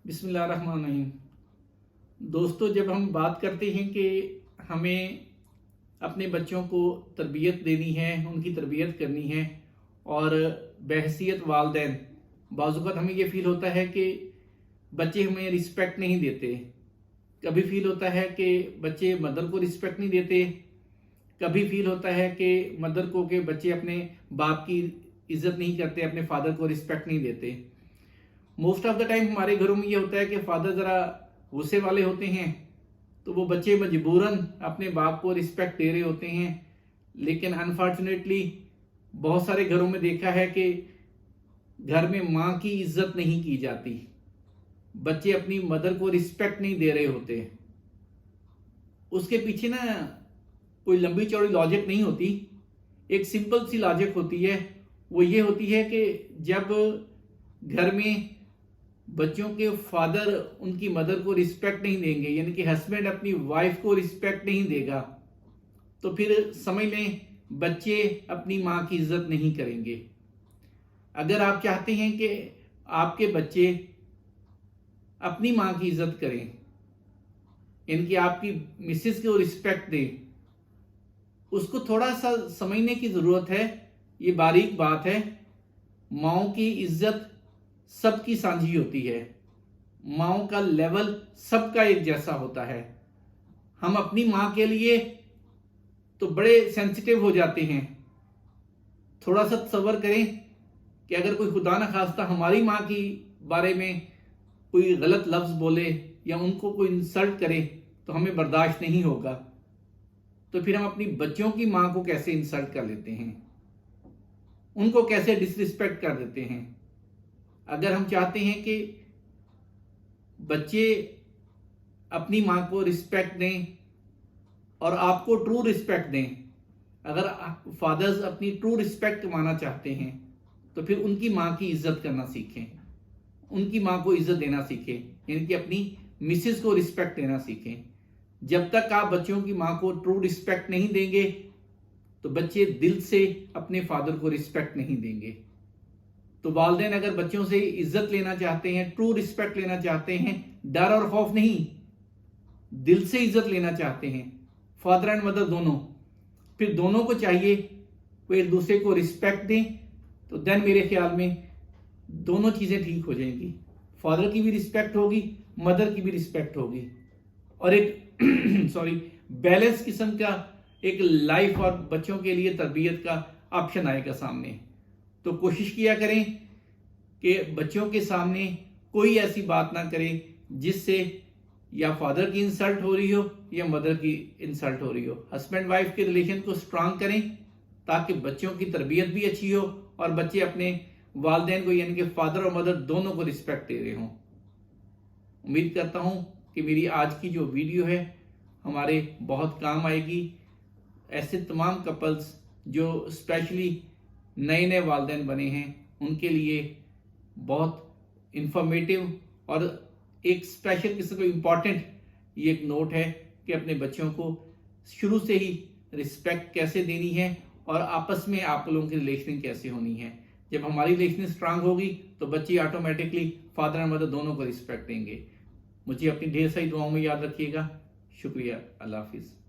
बिस्मिल्लाहिर्रहमानिर्रहीम। दोस्तों, जब हम बात करते हैं कि हमें अपने बच्चों को तरबियत देनी है, उनकी तरबियत करनी है और बहैसियत वालिदैन बाज़-औक़ात हमें ये फ़ील होता है कि बच्चे हमें रिस्पेक्ट नहीं देते। कभी फ़ील होता है कि बच्चे मदर को रिस्पेक्ट नहीं देते, कभी फ़ील होता है कि मदर को के बच्चे अपने बाप की इज़्ज़त नहीं करते, अपने फादर को रिस्पेक्ट नहीं देते। मोस्ट ऑफ द टाइम हमारे घरों में ये होता है कि फादर ज़रा गुस्से वाले होते हैं, तो वो बच्चे मजबूरन अपने बाप को रिस्पेक्ट दे रहे होते हैं। लेकिन अनफॉर्चुनेटली बहुत सारे घरों में देखा है कि घर में माँ की इज्जत नहीं की जाती, बच्चे अपनी मदर को रिस्पेक्ट नहीं दे रहे होते। उसके पीछे ना कोई लंबी चौड़ी लॉजिक नहीं होती, एक सिंपल सी लॉजिक होती है। वो ये होती है कि जब घर में बच्चों के फादर उनकी मदर को रिस्पेक्ट नहीं देंगे, यानी कि हस्बैंड अपनी वाइफ को रिस्पेक्ट नहीं देगा, तो फिर समझ लें बच्चे अपनी माँ की इज्जत नहीं करेंगे। अगर आप चाहते हैं कि आपके बच्चे अपनी माँ की इज्जत करें, यानी आपकी मिसेस को रिस्पेक्ट दें, उसको थोड़ा सा समझने की ज़रूरत है। ये बारीक बात है। माँओं की इज्जत सबकी साझी होती है, माँओं का लेवल सबका एक जैसा होता है। हम अपनी माँ के लिए तो बड़े सेंसिटिव हो जाते हैं। थोड़ा सा तसव्वुर करें कि अगर कोई खुदा न खास्ता हमारी माँ की बारे में कोई गलत लफ्ज़ बोले या उनको कोई इंसल्ट करे तो हमें बर्दाश्त नहीं होगा, तो फिर हम अपनी बच्चों की माँ को कैसे इंसल्ट कर लेते हैं, उनको कैसे डिसरिस्पेक्ट कर देते हैं। अगर हम चाहते हैं कि बच्चे अपनी माँ को रिस्पेक्ट दें और आपको ट्रू रिस्पेक्ट दें, अगर फादर्स अपनी ट्रू रिस्पेक्ट कमाना चाहते हैं तो फिर उनकी माँ की इज्जत करना सीखें, उनकी माँ को इज्जत देना सीखें, यानी कि अपनी मिसेस को रिस्पेक्ट देना सीखें। जब तक आप बच्चों की माँ को ट्रू रिस्पेक्ट नहीं देंगे तो बच्चे दिल से अपने फादर को रिस्पेक्ट नहीं देंगे। तो वालिदैन अगर बच्चों से इज्जत लेना चाहते हैं, ट्रू रिस्पेक्ट लेना चाहते हैं, डर और खौफ नहीं, दिल से इज्जत लेना चाहते हैं, फादर एंड मदर दोनों, फिर दोनों को चाहिए वो एक दूसरे को रिस्पेक्ट दें, तो देन मेरे ख्याल में दोनों चीज़ें ठीक हो जाएंगी। फादर की भी रिस्पेक्ट होगी, मदर की भी रिस्पेक्ट होगी और एक बैलेंस किस्म का एक लाइफ और बच्चों के लिए तरबियत का ऑप्शन आएगा सामने। तो कोशिश किया करें कि बच्चों के सामने कोई ऐसी बात ना करें जिससे या फादर की इंसल्ट हो रही हो या मदर की इंसल्ट हो रही हो। हस्बैंड वाइफ के रिलेशन को स्ट्रांग करें ताकि बच्चों की तरबियत भी अच्छी हो और बच्चे अपने वालिदैन को यानी कि फादर और मदर दोनों को रिस्पेक्ट दे रहे हों। उम्मीद करता हूं कि मेरी आज की जो वीडियो है हमारे बहुत काम आएगी। ऐसे तमाम कपल्स जो स्पेशली नए नए वालिदैन बने हैं उनके लिए बहुत इंफॉर्मेटिव और एक स्पेशल किस्म का इम्पॉर्टेंट ये एक नोट है कि अपने बच्चों को शुरू से ही रिस्पेक्ट कैसे देनी है और आपस में आप लोगों की रिलेशन कैसे होनी है। जब हमारी रिलेशन स्ट्रांग होगी तो बच्चे ऑटोमेटिकली फादर एंड मदर दोनों को रिस्पेक्ट देंगे। मुझे अपनी ढेर सारी दुआओं में याद रखिएगा। शुक्रिया। अल्लाह हाफिज़।